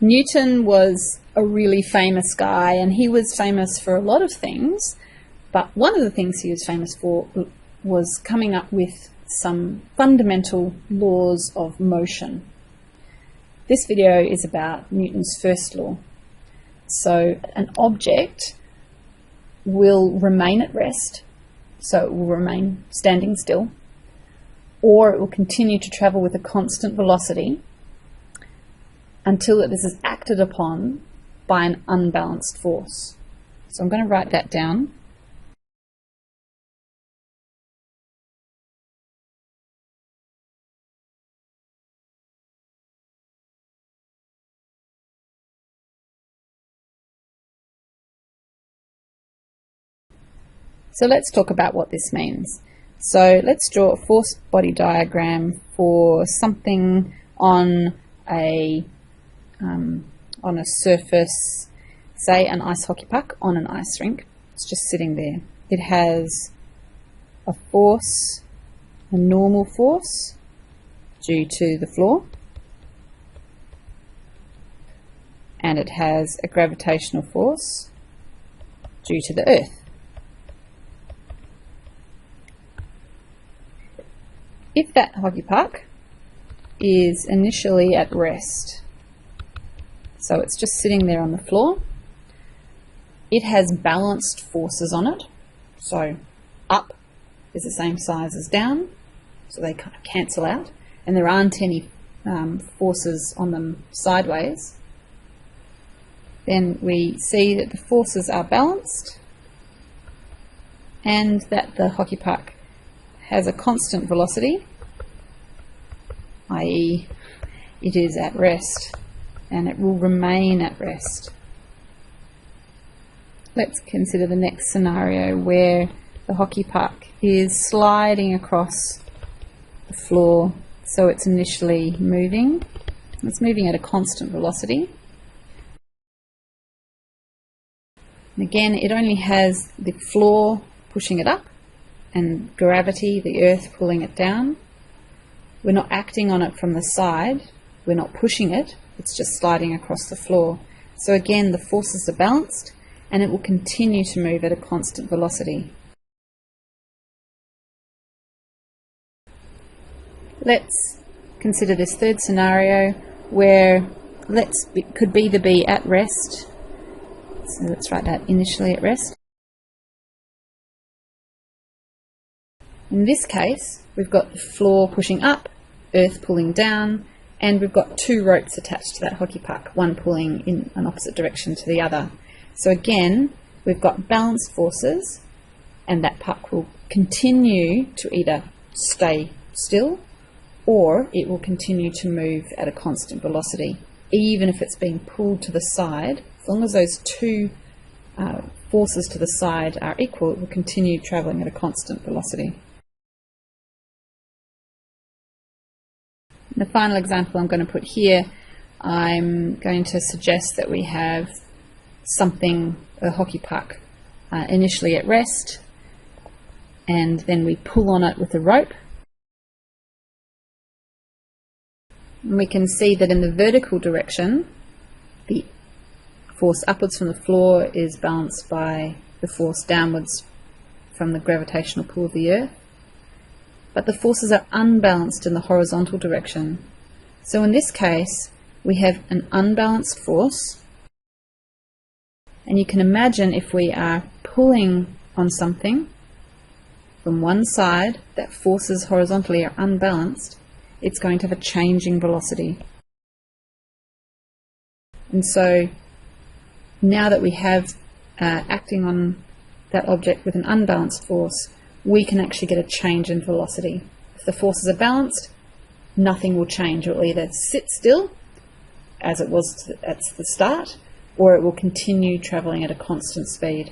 Newton was a really famous guy, and he was famous for a lot of things, but one of the things he was famous for was coming up with some fundamental laws of motion. This video is about Newton's first law. So an object will remain at rest, so it will remain standing still, or it will continue to travel with a constant velocity until it is acted upon by an unbalanced force. So I'm going to write that down. So let's talk about what this means. So let's draw a force body diagram for something on a surface, say an ice hockey puck on an ice rink. It's just sitting there. It has a force, a normal force due to the floor, and it has a gravitational force due to the earth. If that hockey puck is initially at rest, so it's just sitting there on the floor, it has balanced forces on it. So up is the same size as down, so they kind of cancel out, and there aren't any forces on them sideways. Then we see that the forces are balanced and that the hockey puck has a constant velocity, i.e. it is at rest, and it will remain at rest. Let's consider the next scenario where the hockey puck is sliding across the floor, so it's initially moving. It's moving at a constant velocity. And again, it only has the floor pushing it up and gravity, the earth, pulling it down. We're not acting on it from the side, we're not pushing it, it's just sliding across the floor. So again, the forces are balanced and it will continue to move at a constant velocity. Let's consider this third scenario where could either be at rest, so let's write that initially at rest. In this case, we've got the floor pushing up, earth pulling down, and we've got two ropes attached to that hockey puck, one pulling in an opposite direction to the other. So again, we've got balanced forces, and that puck will continue to either stay still or it will continue to move at a constant velocity, even if it's being pulled to the side. As long as those two forces to the side are equal, it will continue traveling at a constant velocity. The final example I'm going to put here, I'm going to suggest that we have something, a hockey puck, initially at rest, and then we pull on it with a rope. And we can see that in the vertical direction, the force upwards from the floor is balanced by the force downwards from the gravitational pull of the earth. But the forces are unbalanced in the horizontal direction. So in this case, we have an unbalanced force, and you can imagine if we are pulling on something from one side that forces horizontally are unbalanced, it's going to have a changing velocity. And so now that we have acting on that object with an unbalanced force, we can actually get a change in velocity. If the forces are balanced, nothing will change. It will either sit still, as it was at the start, or it will continue traveling at a constant speed.